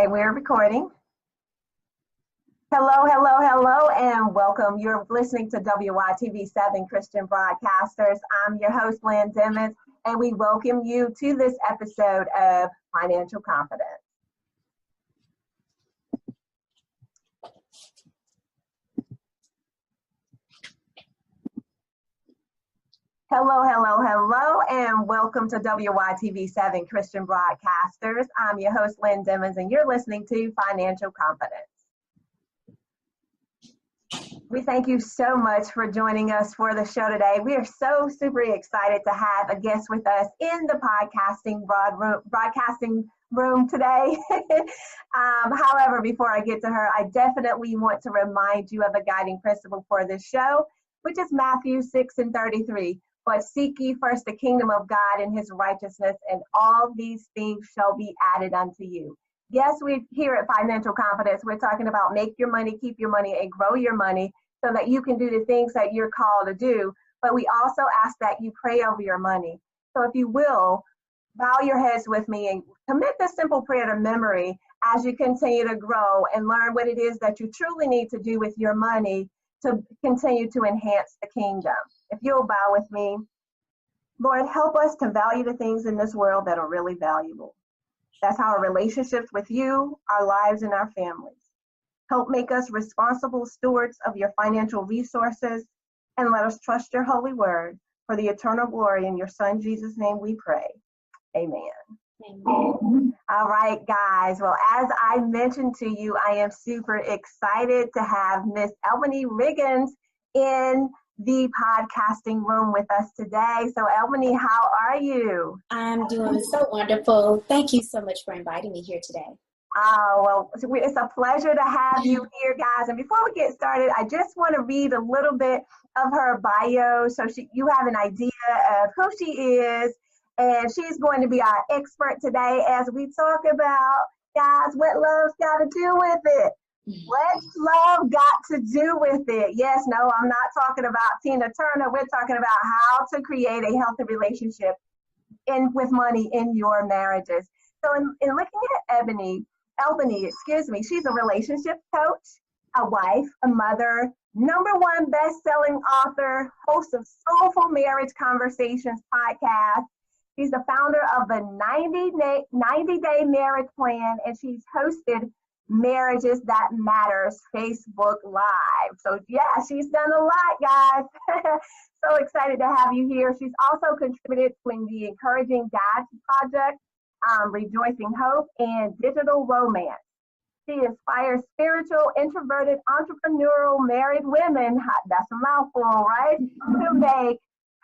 Okay, we're recording. Hello, hello, hello, and welcome. You're listening to WYTV7 Christian Broadcasters. I'm your host, Lynn Dimmons, and we welcome you to this episode of Financial Confidence. Hello, hello, hello, and welcome to WYTV7 Christian Broadcasters. I'm your host, Lynn Dimmons, and you're listening to Financial Confidence. We thank you so much for joining us for the show today. We are so super excited to have a guest with us in the broadcasting room today. However, before I get to her, I definitely want to remind you of a guiding principle for this show, which is Matthew 6:33. But seek ye first the kingdom of God and his righteousness, and all these things shall be added unto you. Yes, we here at Financial Confidence, we're talking about make your money, keep your money, and grow your money so that you can do the things that you're called to do. But we also ask that you pray over your money. So if you will, bow your heads with me and commit this simple prayer to memory as you continue to grow and learn what it is that you truly need to do with your money to continue to enhance the kingdom. If you'll bow with me, Lord, help us to value the things in this world that are really valuable. That's our relationships with you, our lives, and our families. Help make us responsible stewards of your financial resources, and let us trust your holy word for the eternal glory. In your son, Jesus' name we pray. Amen. Amen. All right, guys. Well, as I mentioned to you, I am super excited to have Miss Albany Riggins in the podcasting room with us today. So, Albany, how are you? I'm doing so wonderful. Thank you so much for inviting me here today. Oh, well, it's a pleasure to have you here, guys. And before we get started, I just want to read a little bit of her bio so you have an idea of who she is. And she's going to be our expert today as we talk about, guys, what love's got to do with it. What's love got to do with it? Yes, no, I'm not talking about Tina Turner. We're talking about how to create a healthy relationship with money in your marriages. So in looking at Albany, she's a relationship coach, a wife, a mother, #1 best-selling author, host of Soulful Marriage Conversations podcast. She's the founder of the 90-Day Marriage Plan, and she's hosted Marriages That Matters Facebook Live. So, yeah, she's done a lot, guys. So excited to have you here. She's also contributed to the Encouraging Dads Project, Rejoicing Hope, and Digital Romance. She inspires spiritual, introverted, entrepreneurial married women, that's a mouthful, right, to make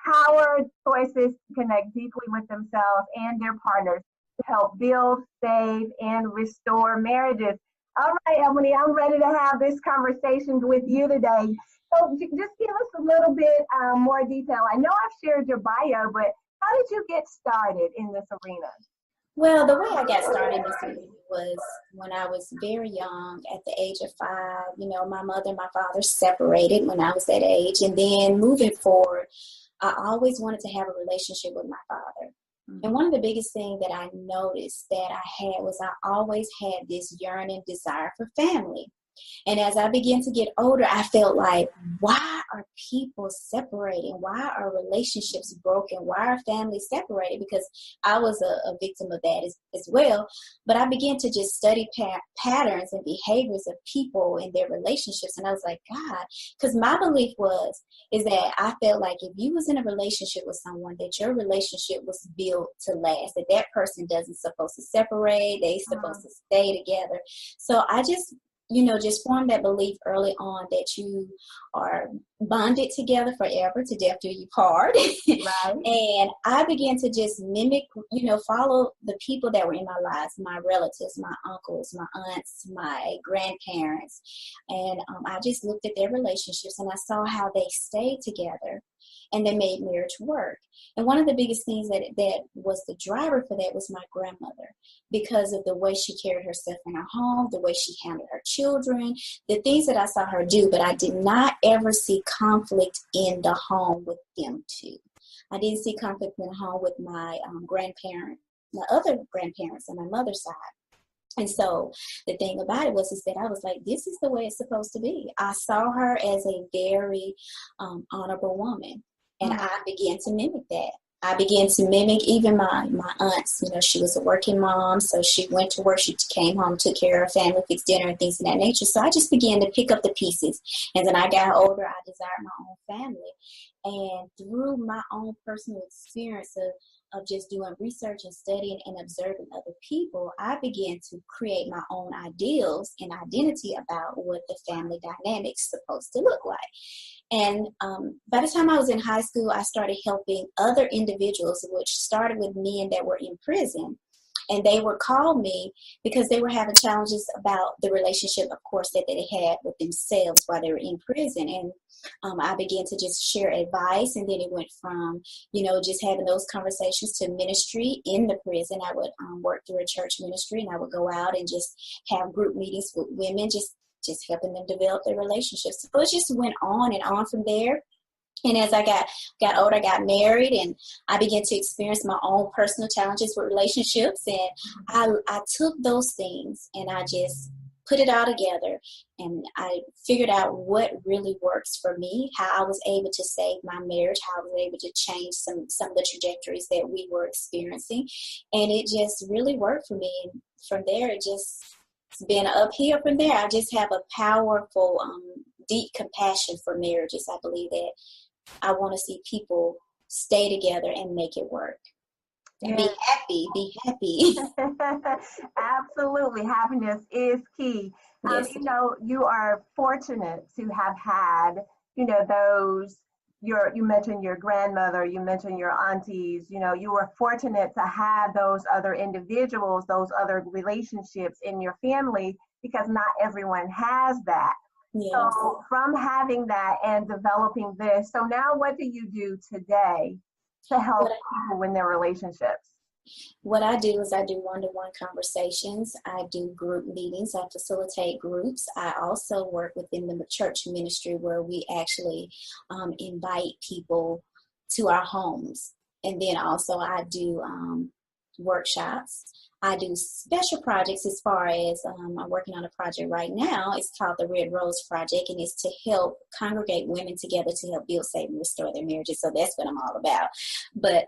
power choices to connect deeply with themselves and their partners to help build, save, and restore marriages. All right, Albany, I'm ready to have this conversation with you today. So just give us a little bit more detail. I know I've shared your bio, but how did you get started in this arena? Well, the way I got started in this arena was when I was very young, at the age of 5. You know, my mother and my father separated when I was that age. And then moving forward, I always wanted to have a relationship with my father. And one of the biggest things that I noticed that I had was I always had this yearning desire for family. And as I began to get older, I felt like, why are people separating? Why are relationships broken? Why are families separated? Because I was a victim of that as well. But I began to just study patterns and behaviors of people in their relationships. And I was like, God, because my belief is that I felt like if you was in a relationship with someone, that your relationship was built to last, that person doesn't supposed to separate, they supposed to stay together. So I just formed that belief early on that you are bonded together forever, to death do you part. Right. And I began to just mimic, follow the people that were in my lives, my relatives, my uncles, my aunts, my grandparents. And I just looked at their relationships and I saw how they stayed together and they made marriage work. And one of the biggest things that was the driver for that was my grandmother, because of the way she carried herself in her home, the way she handled her children, the things that I saw her do, but I did not ever see conflict in the home with them two. I didn't see conflict in the home with my grandparents, my other grandparents on my mother's side. And so the thing about it is that I was like, this is the way it's supposed to be. I saw her as a very honorable woman, and I began to mimic that. I began to mimic even my aunts. You know, she was a working mom, so she went to work, she came home, took care of her family, fixed dinner and things of that nature. So I just began to pick up the pieces. And then I got older, I desired my own family. And through my own personal experience of just doing research and studying and observing other people, I began to create my own ideals and identity about what the family dynamic's supposed to look like. And by the time I was in high school, I started helping other individuals, which started with men that were in prison. And they would call me because they were having challenges about the relationship, of course, that they had with themselves while they were in prison. And I began to just share advice. And then it went from, you know, just having those conversations to ministry in the prison. I would work through a church ministry, and I would go out and just have group meetings with women, just helping them develop their relationships. So it just went on and on from there. And as I got older, I got married, and I began to experience my own personal challenges with relationships. And I took those things and I just put it all together, and I figured out what really works for me, how I was able to save my marriage, how I was able to change some of the trajectories that we were experiencing. And it just really worked for me. And from there, it's been uphill from there. I just have a powerful, deep compassion for marriages. I believe that I want to see people stay together and make it work. And be happy. Absolutely. Happiness is key. Yes. You know, you are fortunate to have had, you know, you mentioned your grandmother, you mentioned your aunties, you know, you were fortunate to have those other individuals, those other relationships in your family, because not everyone has that. Yes. So from having that and developing this, so now what do you do today to help people in their relationships? What I do is I do one-to-one conversations. I do group meetings. I facilitate groups. I also work within the church ministry where we actually invite people to our homes. And then also I do workshops. I do special projects as far as I'm working on a project right now. It's called the Red Rose Project, and it's to help congregate women together to help build, save, and restore their marriages. So that's what I'm all about. But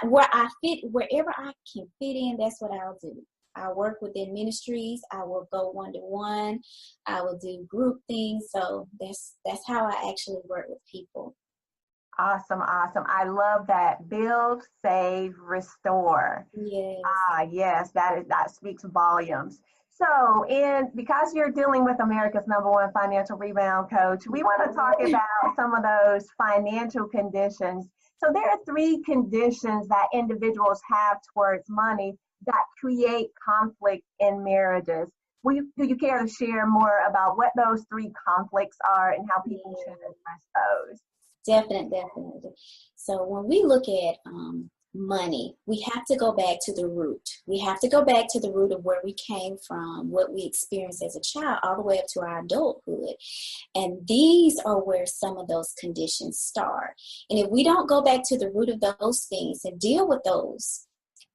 wherever I can fit in, that's what I'll do. I work within ministries. I will go one-to-one. I will do group things. So that's how I actually work with people. Awesome. I love that. Build, save, restore. Yes. Yes, that speaks volumes. So, because you're dealing with America's #1 financial rebound coach, we want to talk about some of those financial conditions. So there are 3 conditions that individuals have towards money that create conflict in marriages. Do you care to share more about what those 3 conflicts are and how people should address those? Definitely. So when we look at money, we have to go back to the root. We have to go back to the root of where we came from, what we experienced as a child, all the way up to our adulthood. And these are where some of those conditions start. And if we don't go back to the root of those things and deal with those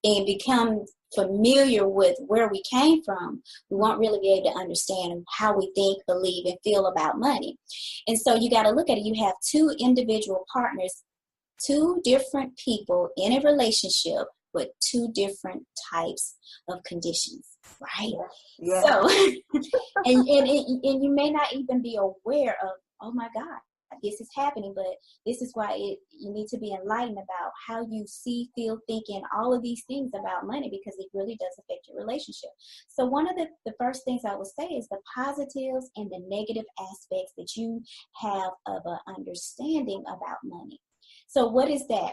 and become familiar with where we came from, we won't really be able to understand how we think, believe, and feel about money. And so you got to look at it. You have 2 individual partners, 2 different people in a relationship with 2 different types of conditions, right? Yeah. So, and you may not even be aware of, oh my God, this is happening, but this is why you need to be enlightened about how you see, feel, think, and all of these things about money, because it really does affect your relationship. So one of the first things I would say is the positives and the negative aspects that you have of an understanding about money. So what is that?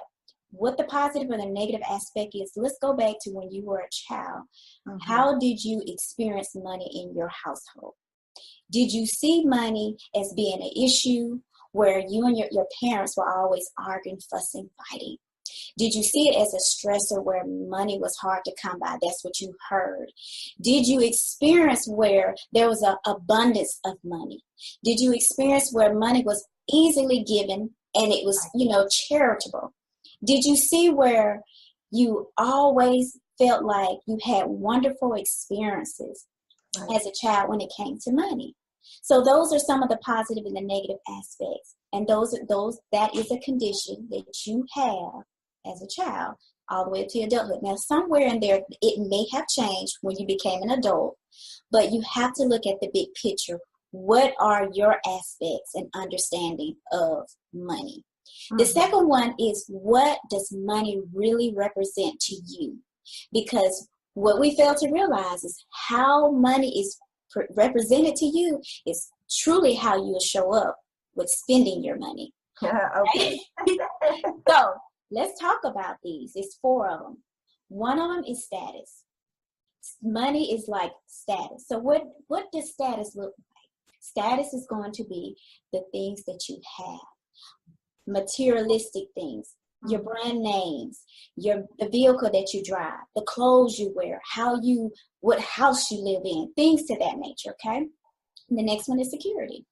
What the positive or the negative aspect is, let's go back to when you were a child. Mm-hmm. How did you experience money in your household? Did you see money as being an issue where you and your parents were always arguing, fussing, fighting? Did you see it as a stressor where money was hard to come by? That's what you heard. Did you experience where there was an abundance of money? Did you experience where money was easily given and it was, charitable? Did you see where you always felt like you had wonderful experiences as a child when it came to money. So those are some of the positive and the negative aspects. And that is a condition that you have as a child all the way up to adulthood. Now, somewhere in there, it may have changed when you became an adult, but you have to look at the big picture. What are your aspects and understanding of money? Mm-hmm. The second one is, what does money really represent to you? Because what we fail to realize is how money is represented to you is truly how you will show up with spending your money. Okay. So let's talk about these. It's 4 of them. One of them is status. Money is like status. So what does status look like? Status is going to be the things that you have, materialistic things, your brand names, the vehicle that you drive, the clothes you wear, what house you live in, things to that nature, okay? And the next one is security.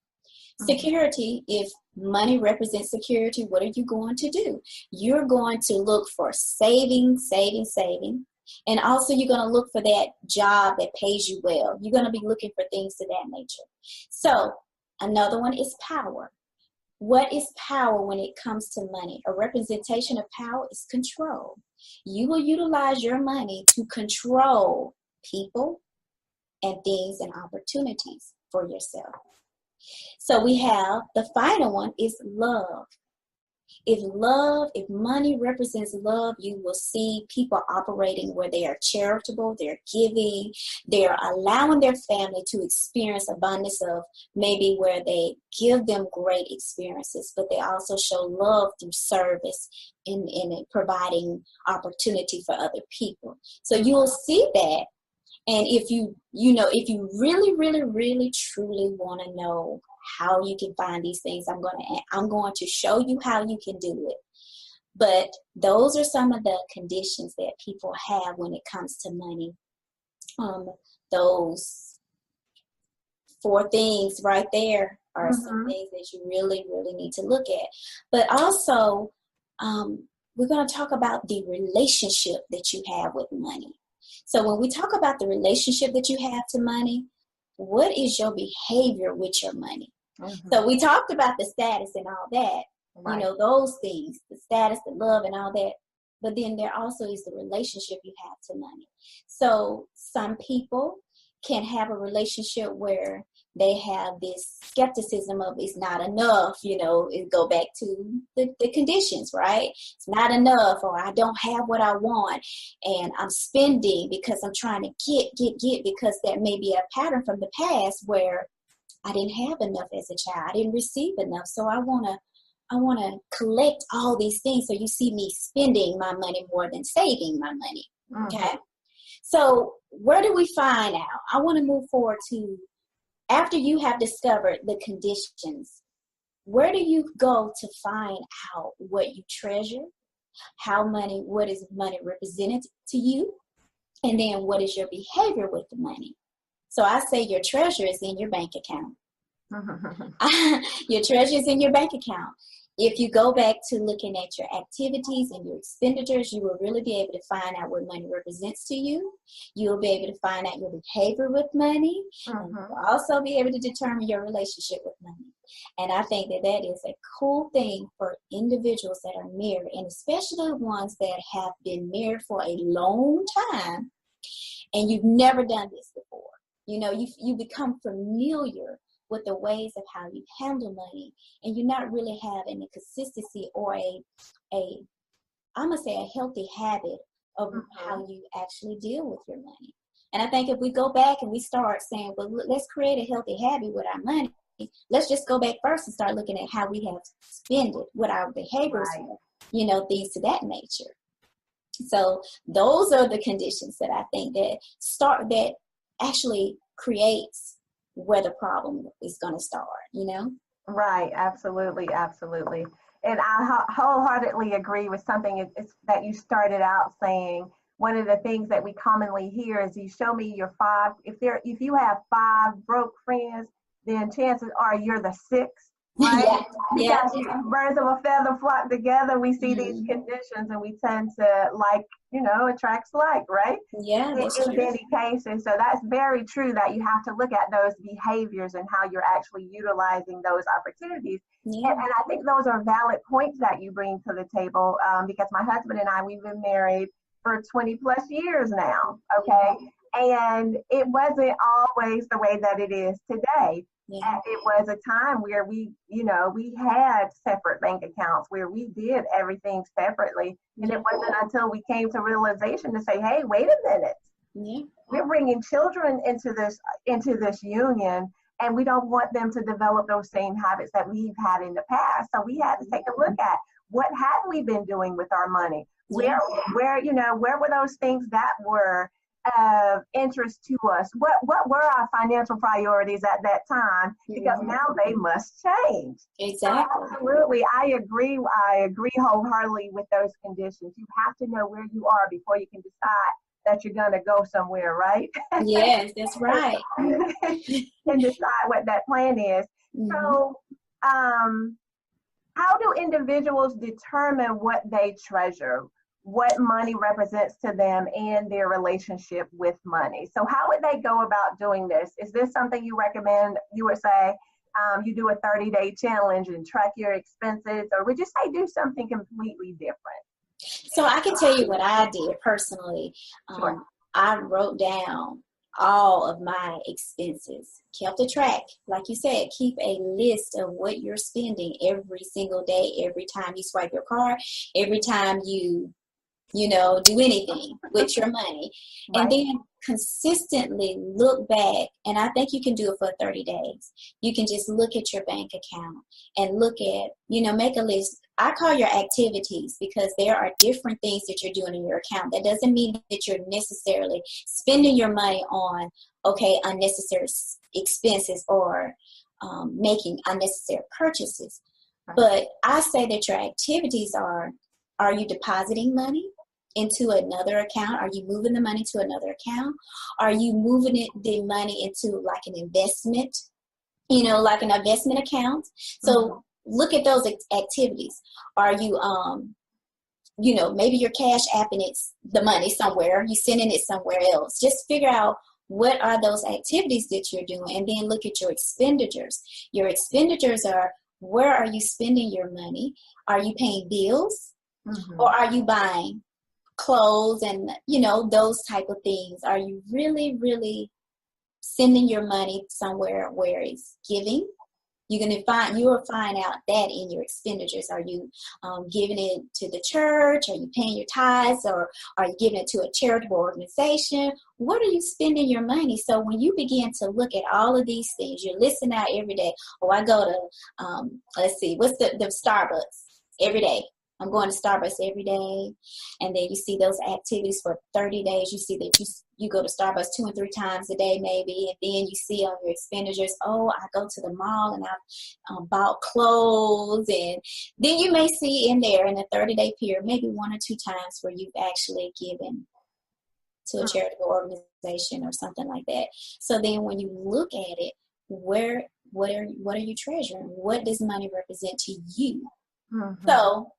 Security, if money represents security, what are you going to do? You're going to look for saving. And also you're going to look for that job that pays you well. You're going to be looking for things to that nature. So another one is power. What is power when it comes to money? A representation of power is control. You will utilize your money to control people and things and opportunities for yourself. So we have the final one is love. If money represents love, you will see people operating where they are charitable, they're giving, they're allowing their family to experience abundance of maybe where they give them great experiences, but they also show love through service in providing opportunity for other people. So you will see that. And if you really, really, really, truly want to know how you can find these things, I'm going to show you how you can do it. But those are some of the conditions that people have when it comes to money. Those 4 things right there are some things that you really, really need to look at. But also, we're going to talk about the relationship that you have with money. So when we talk about the relationship that you have to money, what is your behavior with your money? So we talked about the status and all that, right. Those things, the status, the love and all that. But then there also is the relationship you have to money. So some people can have a relationship where they have this skepticism of it's not enough, it go back to the conditions, right? It's not enough, or I don't have what I want, and I'm spending because I'm trying to get, because that may be a pattern from the past where I didn't have enough as a child. I didn't receive enough, so I want to collect all these things. So you see me spending my money more than saving my money, okay? So where do we find out? I want to move forward to, after you have discovered the conditions, where do you go to find out what you treasure, what is money represented to you, and then what is your behavior with the money? So I say your treasure is in your bank account. Your treasure is in your bank account. If you go back to looking at your activities and your expenditures, you will really be able to find out what money represents to you. You'll be able to find out your behavior with money. And you'll also be able to determine your relationship with money. And I think that is a cool thing for individuals that are married, and especially ones that have been married for a long time and you've never done this before. You become familiar with the ways of how you handle money, and you're not really having a consistency or I'm going to say a healthy habit of how you actually deal with your money. And I think if we go back and we start saying, well, let's create a healthy habit with our money, let's just go back first and start looking at how we have spent it, what our behaviors are, things to that nature. So those are the conditions that I think that actually creates where the problem is going to start, Right, absolutely. And I wholeheartedly agree with something that you started out saying. One of the things that we commonly hear is, you show me your 5. If you have 5 broke friends, then chances are you're the 6th. right? Yeah. Because birds of a feather flock together, we see these Mm-hmm. conditions and we tend to like, attracts like, right? Yeah, that's In true. many cases. So that's very true that you have to look at those behaviors and how you're actually utilizing those opportunities. And, Yeah. and I think those are valid points that you bring to the table, because my husband and I, we've been married for 20 plus years now. Okay. And it wasn't always the way that it is today. Yeah. It was a time where we had separate bank accounts where we did everything separately. And it wasn't until we came to realization to say, hey, wait a minute, Yeah. we're bringing children into this union, and we don't want them to develop those same habits that we've had in the past. So we had to take a look at what had we been doing with our money? Yeah. Where were those things that were of interest to us? What were our financial priorities at that time? Because now they must change. Exactly. So absolutely, I agree wholeheartedly with those conditions. You have to know where you are before you can decide that you're going to go somewhere, right? Yes, that's right. And decide what that plan is. So, how do individuals determine what they treasure, what money represents to them, and their relationship with money? So how would they go about doing this? Is this something you recommend? You would say you do a 30-day challenge and track your expenses, or would you say do something completely different? So I can tell you what I did personally. Sure. I wrote down all of my expenses, kept a track. Like you said, keep a list of what you're spending every single day, every time you swipe your card, every time you do anything with your money. Right. And then consistently look back. And I think you can do it for 30 days. You can just look at your bank account and look at, make a list. I call your activities, because there are different things that you're doing in your account. That doesn't mean that you're necessarily spending your money on, unnecessary expenses or making unnecessary purchases. Right. But I say that your activities are you depositing money into another account? Are you moving the money to another account? Are you moving the money into like an investment, like an investment account? So look at those activities. Are you, maybe you're cash apping the money somewhere, you're sending it somewhere else. Just figure out what are those activities that you're doing, and then look at your expenditures. Your expenditures are, where are you spending your money? Are you paying bills? Or are you buying clothes and, those type of things? Are you really, really sending your money somewhere where it's giving? You will find out that in your expenditures. Are you giving it to the church? Are you paying your tithes? Or are you giving it to a charitable organization? What are you spending your money? So when you begin to look at all of these things, you're listing out every day. Oh, I go to, let's see, what's the Starbucks every day. I'm going to Starbucks every day. And then you see those activities for 30 days. You see that you go to Starbucks 2 and 3 times a day maybe. And then you see on your expenditures, I go to the mall and I've bought clothes. And then you may see in there in a 30-day period, maybe 1 or 2 times where you've actually given to a charitable organization or something like that. So then when you look at it, what are you treasuring? What does money represent to you? So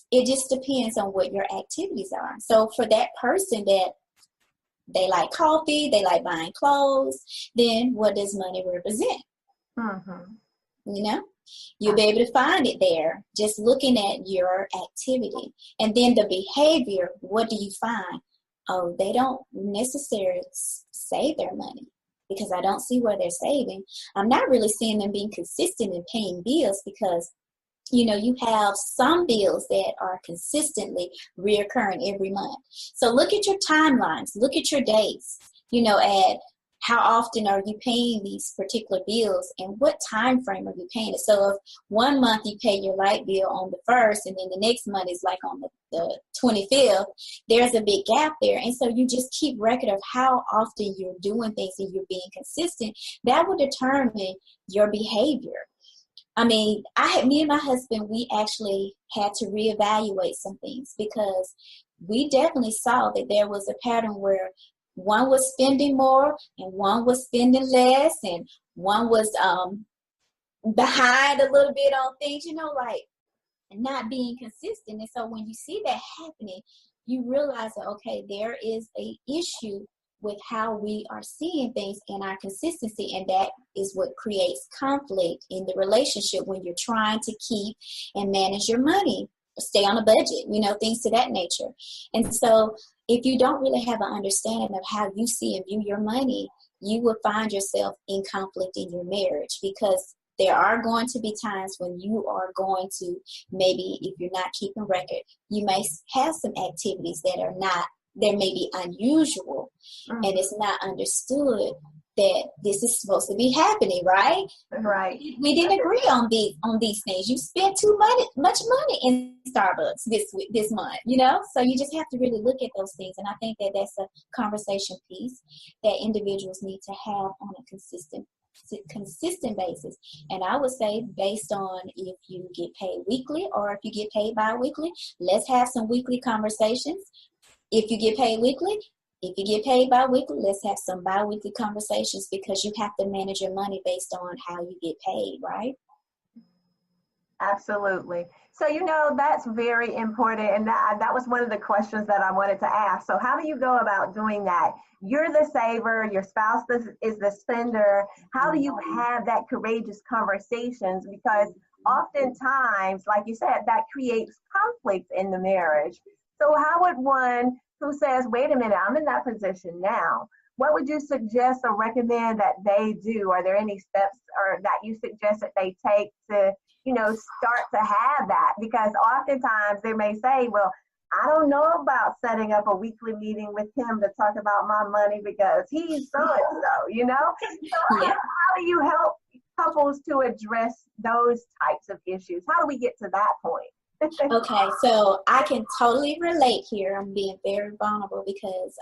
it just depends on what your activities are. So for that person that they like coffee, they like buying clothes, then what does money represent? You'll be able to find it there just looking at your activity. And then the behavior, what do you find? Oh, they don't necessarily save their money, because I don't see where they're saving. I'm not really seeing them being consistent in paying bills, because you have some bills that are consistently reoccurring every month. So look at your timelines, look at your dates, at how often are you paying these particular bills and what time frame are you paying it. So if 1 month you pay your light bill on the 1st and then the next month is like on the 25th, there's a big gap there. And so you just keep record of how often you're doing things and you're being consistent. That will determine your behavior. I mean, me and my husband, we actually had to reevaluate some things, because we definitely saw that there was a pattern where one was spending more and one was spending less, and one was, behind a little bit on things, like not being consistent. And so when you see that happening, you realize that, okay, there is a issue with how we are seeing things in our consistency. And that is what creates conflict in the relationship when you're trying to keep and manage your money, stay on a budget, things to that nature. And so if you don't really have an understanding of how you see and view your money, you will find yourself in conflict in your marriage, because there are going to be times when you are going to, maybe if you're not keeping record, you may have some activities that may be unusual, and it's not understood that this is supposed to be happening, right? Right. We didn't agree on these things. You spent much money in Starbucks this month, So you just have to really look at those things, and I think that that's a conversation piece that individuals need to have on a consistent basis. And I would say, based on if you get paid weekly or if you get paid bi-weekly, let's have some weekly conversations. If you get paid weekly, if you get paid bi-weekly, let's have some bi-weekly conversations, because you have to manage your money based on how you get paid, right? Absolutely. So, that's very important. And that was one of the questions that I wanted to ask. So how do you go about doing that? You're the saver, your spouse is the spender. How do you have that courageous conversations? Because oftentimes, like you said, that creates conflict in the marriage. So how would one who says, wait a minute, I'm in that position now, what would you suggest or recommend that they do? Are there any steps or that you suggest that they take to, start to have that? Because oftentimes they may say, well, I don't know about setting up a weekly meeting with him to talk about my money because he's so-and-so, So how do you help couples to address those types of issues? How do we get to that point? Okay, so I can totally relate here. I'm being very vulnerable because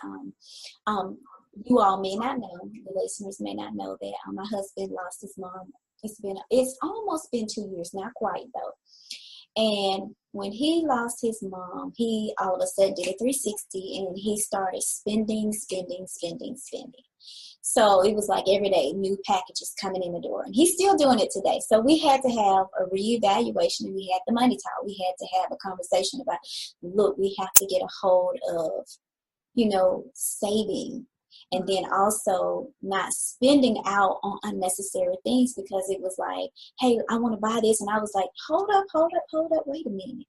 you all may not know, the listeners may not know that my husband lost his mom. It's almost been 2 years, not quite though. And when he lost his mom, he all of a sudden did a 360 and he started spending. So it was like every day, new packages coming in the door. And he's still doing it today. So we had to have a reevaluation, and we had the money talk. We had to have a conversation about, look, we have to get a hold of, saving. And then also not spending out on unnecessary things, because it was like, hey, I want to buy this. And I was like, hold up, wait a minute,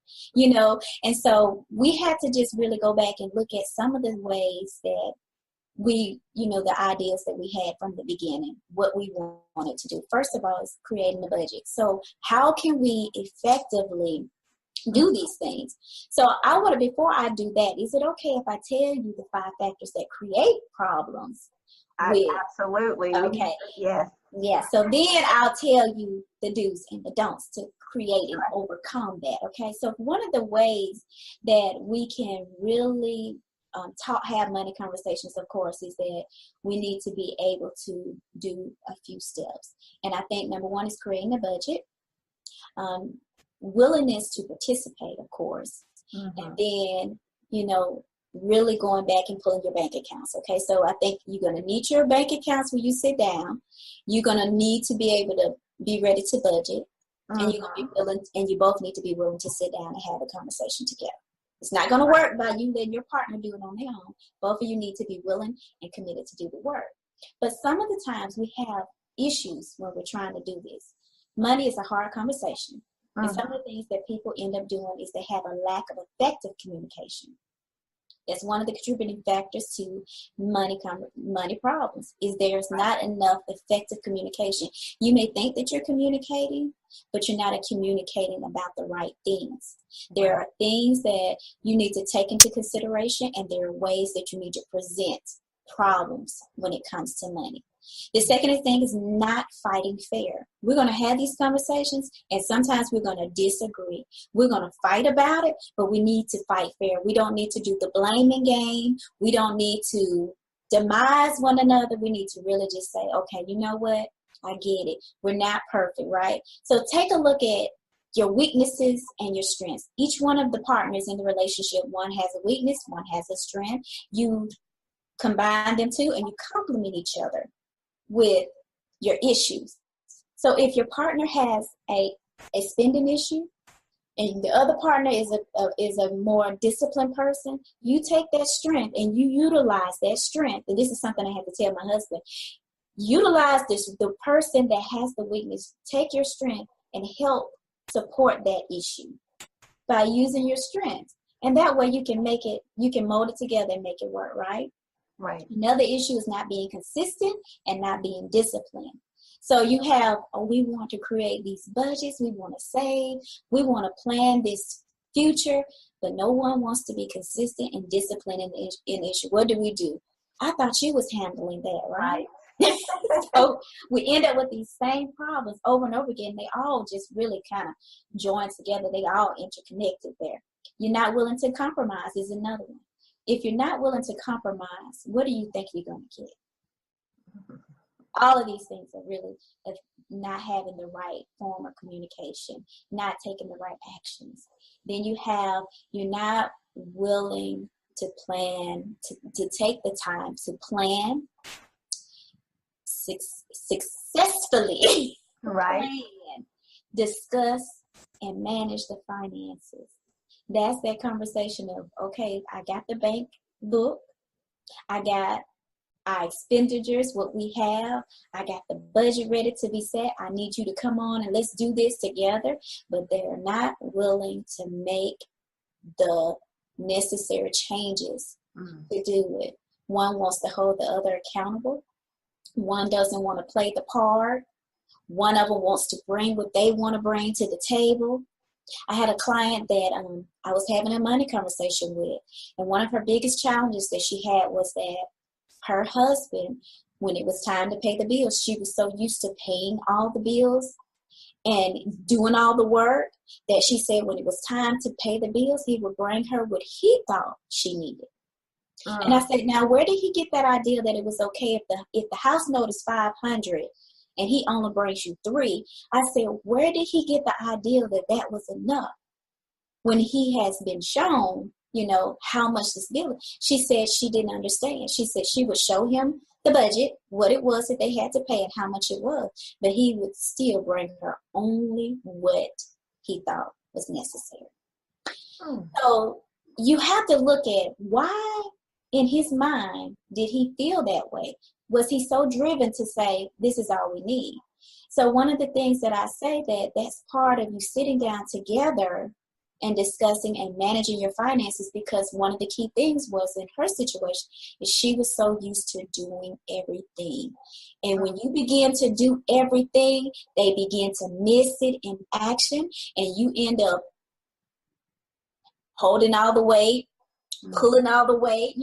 And so we had to just really go back and look at some of the ways that we, the ideas that we had from the beginning, what we wanted to do. First of all, is creating a budget. So how can we effectively do these things? So I want to, before I do that, is it okay if I tell you the 5 factors that create problems? Absolutely. Okay. Yes. Yeah. So then I'll tell you the do's and the don'ts to create and overcome that. Okay. So one of the ways that we can really have money conversations, of course, is that we need to be able to do a few steps. And I think number one is creating a budget. Willingness to participate, of course, and then, really going back and pulling your bank accounts. Okay, so I think you're going to need your bank accounts when you sit down. You're going to need to be able to be ready to budget, and you're going to be willing, and you both need to be willing to sit down and have a conversation together. It's not going to work by you letting your partner do it on their own. Both of you need to be willing and committed to do the work. But some of the times we have issues when we're trying to do this. Money is a hard conversation. And some of the things that people end up doing is they have a lack of effective communication. That's one of the contributing factors to money problems, is there's not enough effective communication. You may think that you're communicating, but you're not communicating about the right things. There are things that you need to take into consideration, and there are ways that you need to present problems when it comes to money. The second thing is not fighting fair. We're going to have these conversations, and sometimes we're going to disagree. We're going to fight about it, but we need to fight fair. We don't need to do the blaming game. We don't need to demise one another. We need to really just say, okay, you know what? I get it. We're not perfect, right? So take a look at your weaknesses and your strengths. Each one of the partners in the relationship, one has a weakness, one has a strength. You combine them two, and you complement each other with your issues. So if your partner has a spending issue, and the other partner is a more disciplined person, you take that strength and you utilize that strength. And this is something I have to tell my husband. Utilize the person that has the weakness. Take your strength and help support that issue by using your strength. And that way you can mold it together and make it work, right? Right. Another issue is not being consistent and not being disciplined. So you have, we want to create these budgets, we want to save, we want to plan this future, but no one wants to be consistent and disciplined in the issue. What do? I thought you was handling that, right? So we end up with these same problems over and over again. They all just really kind of join together. They all interconnected there. You're not willing to compromise is another one. If you're not willing to compromise, what do you think you're going to get? All of these things are really not having the right form of communication, not taking the right actions. Then you're not willing to plan, to take the time to plan successfully, right? Plan, discuss, and manage the finances. That's that conversation of, okay, I got the bank book, I got our expenditures, what we have. I got the budget ready to be set. I need you to come on and let's do this together. But they're not willing to make the necessary changes to do it. One wants to hold the other accountable. One doesn't want to play the part. One of them wants to bring what they want to bring to the table. I had a client that I was having a money conversation with. And one of her biggest challenges that she had was that her husband, when it was time to pay the bills, she was so used to paying all the bills and doing all the work that she said when it was time to pay the bills, he would bring her what he thought she needed. And I said, now, where did he get that idea that it was okay if the house note is $500 and he only brings you $3? I said, where did he get the idea that that was enough when he has been shown, how much this bill is? She said she didn't understand. She said she would show him the budget, what it was that they had to pay and how much it was, but he would still bring her only what he thought was necessary. So you have to look at why in his mind did he feel that way? Was he so driven to say, this is all we need? So one of the things that I say that's part of you sitting down together and discussing and managing your finances, because one of the key things was in her situation is she was so used to doing everything. And when you begin to do everything, they begin to miss it in action, and you end up holding all the weight, pulling all the weight,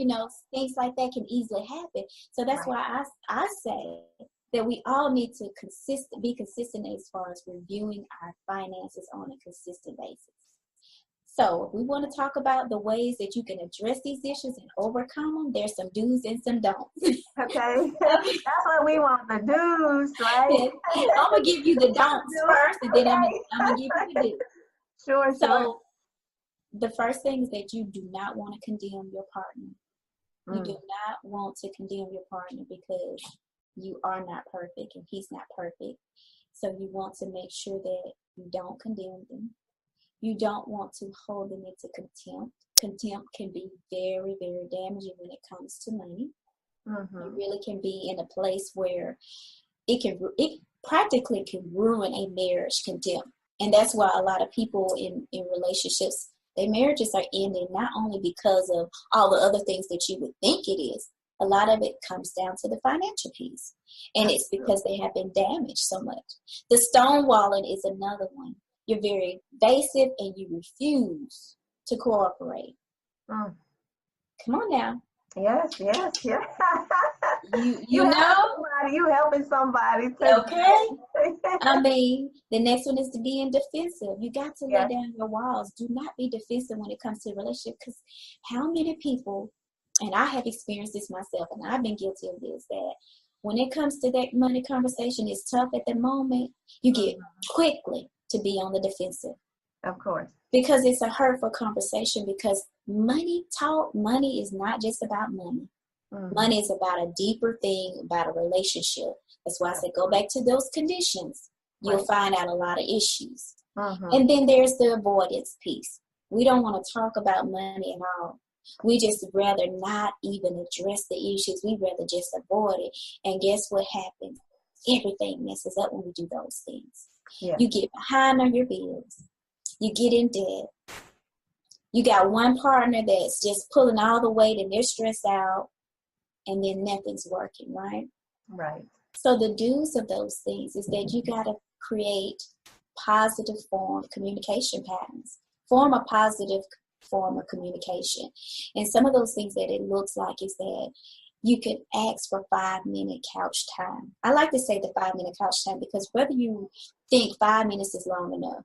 things like that can easily happen. So that's why I say that we all need to be consistent as far as reviewing our finances on a consistent basis. So we want to talk about the ways that you can address these issues and overcome them. There's some do's and some don'ts. Okay. That's what we want, the do's, right? I'm going to give you the don'ts first, and then I'm going to give you the do's. Sure. So the first thing is that you do not want to condemn your partner. You do not want to condemn your partner because you are not perfect and he's not perfect. So you want to make sure that you don't condemn them. You don't want to hold them into contempt. Contempt can be very, very damaging when it comes to money. You really can be in a place where it practically can ruin a marriage, contempt. And that's why a lot of people in relationships, their marriages are ending not only because of all the other things that you would think it is. A lot of it comes down to the financial piece. And it's because they have been damaged so much. The stonewalling is another one. You're very evasive and you refuse to cooperate. Come on now. Yes. You know? You helping somebody. Okay. I mean, the next one is to be defensive. You got to lay down your walls. Do not be defensive when it comes to a relationship, because how many people, and I have experienced this myself, and I've been guilty of this, that when it comes to that money conversation, it's tough at the moment. You get quickly to be on the defensive. Of course. Because it's a hurtful conversation, because money is not just about money. Money is about a deeper thing, about a relationship. That's why I said go back to those conditions. you'll find out a lot of issues. And then there's the avoidance piece. We don't want to talk about money at all. We just rather not even address the issues. We rather just avoid it. And guess what happens? Everything messes up when we do those things. Yeah. You get behind on your bills. You get in debt. You got one partner that's just pulling all the weight and they're stressed out, and then nothing's working, right? Right. So the do's of those things is that you got to create positive form communication patterns. Form a positive form of communication. And some of those things that it looks like is that you could ask for 5-minute couch time. I like to say the 5-minute couch time because whether you think 5 minutes is long enough,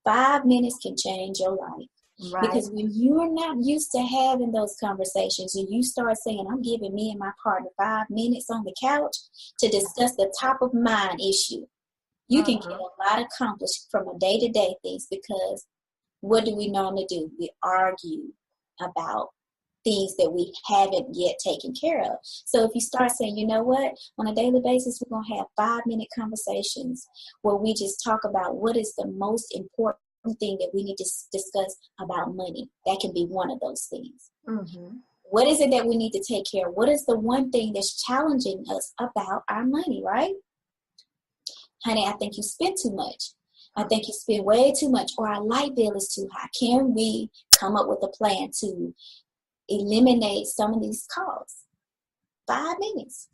5 minutes can change your life. Right. Because when you're not used to having those conversations and you start saying, I'm giving me and my partner 5 minutes on the couch to discuss the top of mind issue, you can get a lot accomplished from a day-to-day things, because what do we normally do? We argue about things that we haven't yet taken care of. So if you start saying, you know what, on a daily basis, we're going to have 5-minute conversations where we just talk about what is the most important thing that we need to discuss about money. That can be one of those things. What is it that we need to take care of? What is the one thing that's challenging us about our money, right? Honey, I think you spend too much. I think you spend way too much, or our light bill is too high. Can we come up with a plan to eliminate some of these costs? 5 minutes.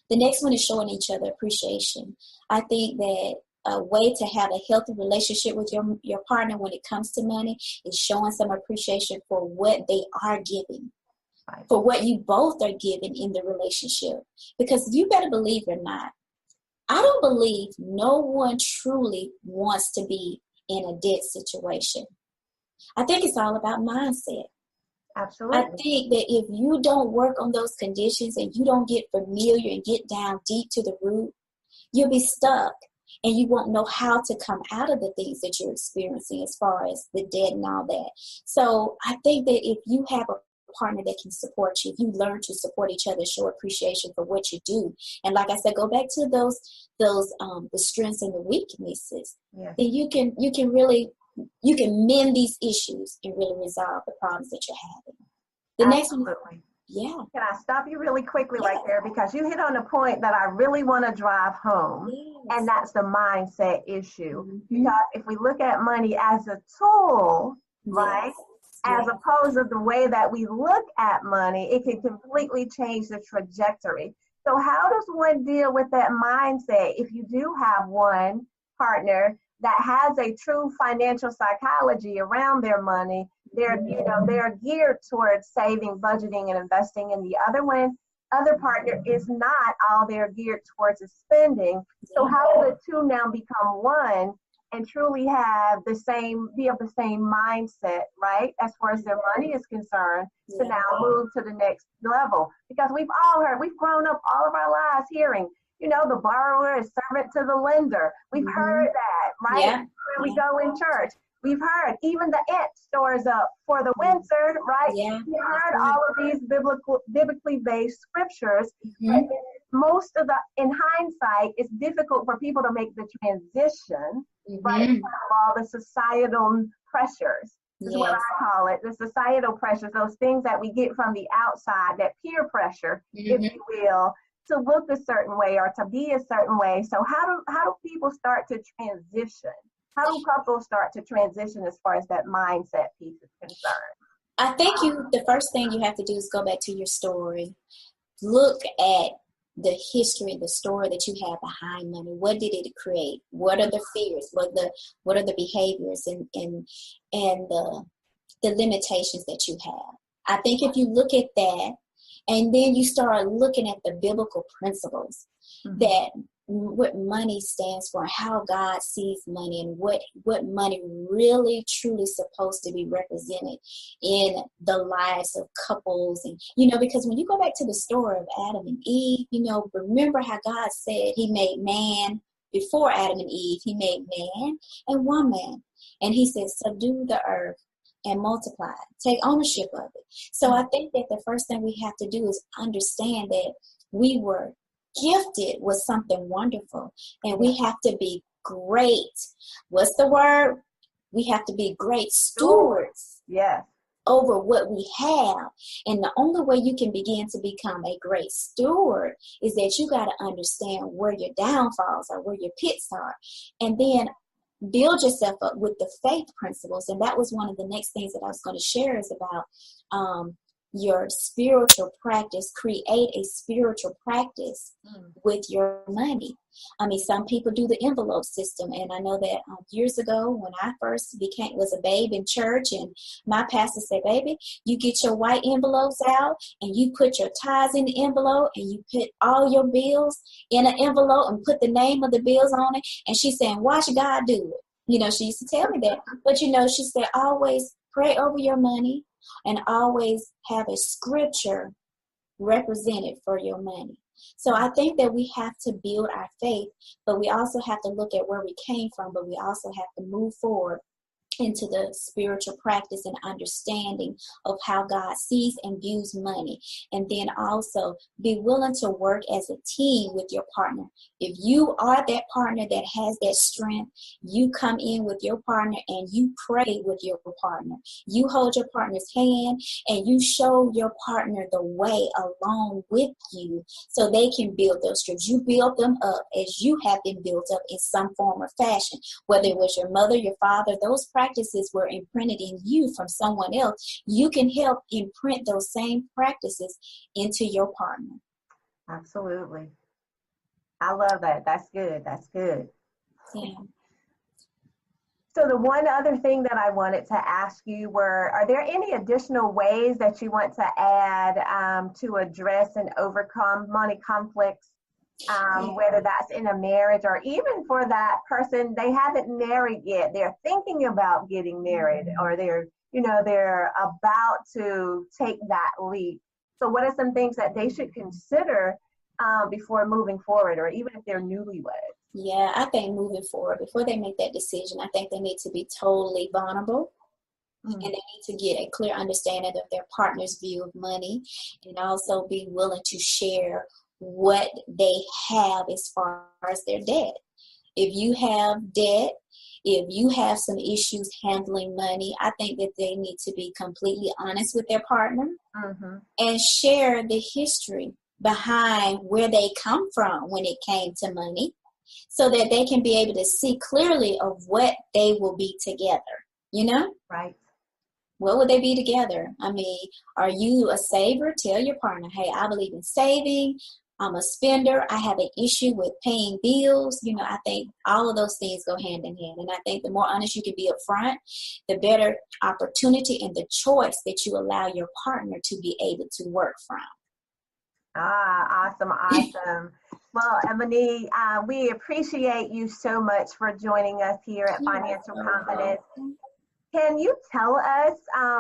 The next one is showing each other appreciation. I think that a way to have a healthy relationship with your partner when it comes to money is showing some appreciation for what they are giving, for what you both are giving in the relationship. Because you better believe or not, I don't believe no one truly wants to be in a debt situation. I think it's all about mindset. Absolutely. I think that if you don't work on those conditions and you don't get familiar and get down deep to the root, you'll be stuck and you won't know how to come out of the things that you're experiencing as far as the debt and all that. So I think that if you have a partner that can support you, if you learn to support each other, show appreciation for what you do, and like I said, go back to those the strengths and the weaknesses, then you can mend these issues and really resolve the problems that you're having. The next one, Can I stop you really quickly right there, because you hit on a point that I really want to drive home, and that's the mindset issue. Because if we look at money as a tool, right? As opposed to the way that we look at money, it can completely change the trajectory. So how does one deal with that mindset if you do have one partner that has a true financial psychology around their money? They're geared towards saving, budgeting, and investing, and the other partner is not. All they're geared towards is spending. So how do the two now become one and truly be of the same mindset, right, as far as their money is concerned, to now move to the next level? Because we've grown up all of our lives hearing, the borrower is servant to the lender. We've heard that, right? When we go in church, we've heard even the ant stores up for the winter, right? We've heard all of these biblically based scriptures. But in hindsight, it's difficult for people to make the transition, right? Because of all the societal pressures, is what I call it, the societal pressures, those things that we get from the outside, that peer pressure, if you will, to look a certain way or to be a certain way. So how do people start to transition? How do couples start to transition as far as that mindset piece is concerned? I think the first thing you have to do is go back to your story. Look at the history, the story that you have behind money. What did it create? What are the fears? What are the behaviors and the limitations that you have? I think if you look at that, and then you start looking at the biblical principles that what money stands for, how God sees money, and what money really truly supposed to be represented in the lives of couples. And because when you go back to the story of Adam and Eve, remember how God said he made man. Before Adam and Eve, he made man and woman, and he said subdue the earth and multiply, take ownership of it. So I think that the first thing we have to do is understand that we were gifted with something wonderful, and we have to be great, what's the word? We have to be great stewards. Yes. Over what we have. And the only way you can begin to become a great steward is that you got to understand where your downfalls are, where your pits are, and then build yourself up with the faith principles. And that was one of the next things that I was going to share is about your spiritual practice. Create a spiritual practice with your money. I mean, some people do the envelope system, and I know that years ago when I first was a babe in church, and my pastor said, baby, you get your white envelopes out and you put your tithes in the envelope and you put all your bills in an envelope and put the name of the bills on it. And she's saying, watch God do it. You know, she used to tell me that. But, you know, she said, always pray over your money and always have a scripture represented for your money. So I think that we have to build our faith, but we also have to look at where we came from, but we also have to move forward into the spiritual practice and understanding of how God sees and views money. And then also be willing to work as a team with your partner. If you are that partner that has that strength, you come in with your partner and you pray with your partner. You hold your partner's hand and you show your partner the way along with you so they can build those strengths. You build them up as you have been built up in some form or fashion, whether it was your mother, your father, those practices were imprinted in you from someone else. You can help imprint those same practices into your partner. Absolutely. I love that. That's good. That's good. Yeah. So the one other thing that I wanted to ask you are there any additional ways that you want to add to address and overcome money conflicts? Whether that's in a marriage or even for that person, they haven't married yet. They're thinking about getting married or they're about to take that leap. So what are some things that they should consider before moving forward, or even if they're newlyweds? Yeah, I think moving forward, before they make that decision, I think they need to be totally vulnerable. And they need to get a clear understanding of their partner's view of money and also be willing to share what they have as far as their debt. If you have debt, if you have some issues handling money, I think that they need to be completely honest with their partner and share the history behind where they come from when it came to money so that they can be able to see clearly of what they will be together, you know? Right. What would they be together? I mean, are you a saver? Tell your partner, hey, I believe in saving. I'm a spender. I have an issue with paying bills. You know, I think all of those things go hand in hand. And I think the more honest you can be up front, the better opportunity and the choice that you allow your partner to be able to work from. Awesome. Well, Ebony, we appreciate you so much for joining us here at Financial Confidence. Can you tell us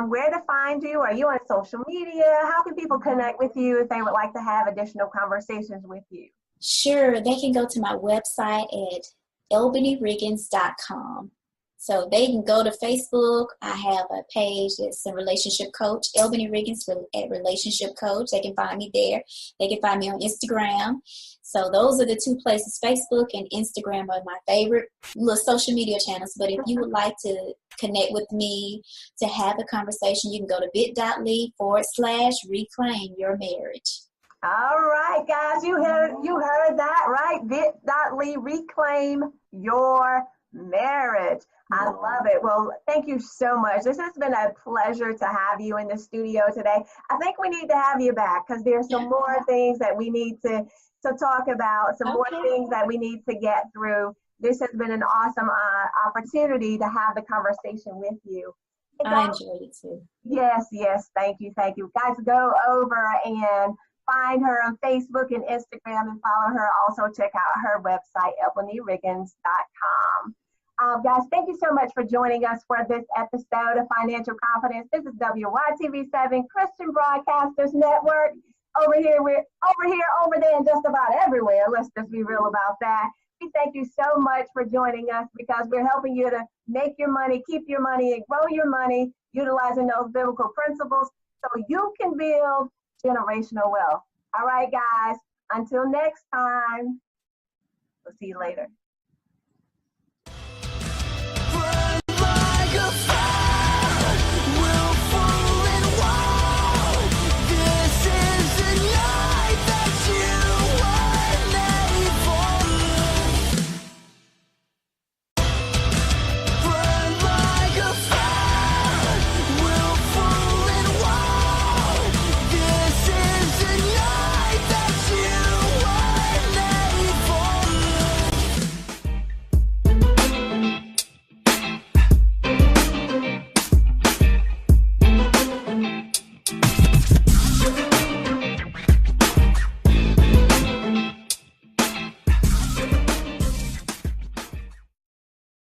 where to find you? Are you on social media? How can people connect with you if they would like to have additional conversations with you? Sure. They can go to my website at albanyriggins.com. So they can go to Facebook. I have a page that's a relationship coach, Albany Riggins at Relationship Coach. They can find me there. They can find me on Instagram. So those are the two places. Facebook and Instagram are my favorite little social media channels. But if you would like to connect with me to have a conversation, you can go to bit.ly/reclaim your marriage. All right, guys, you heard that, right? bit.ly reclaim your marriage. I love it. Well, thank you so much. This has been a pleasure to have you in the studio today. I think we need to have you back because there's some more things that we need to talk about, some more things that we need to get through. This has been an awesome opportunity to have the conversation with you. I enjoyed it too. Yes. Thank you. Guys, go over and find her on Facebook and Instagram and follow her. Also check out her website, albanyriggins.com. Guys, thank you so much for joining us for this episode of Financial Confidence. This is WYTV7 Christian Broadcasters Network. Over there, and just about everywhere. Let's just be real about that. We thank you so much for joining us because we're helping you to make your money, keep your money, and grow your money, utilizing those biblical principles so you can build generational wealth. All right, guys, until next time, we'll see you later.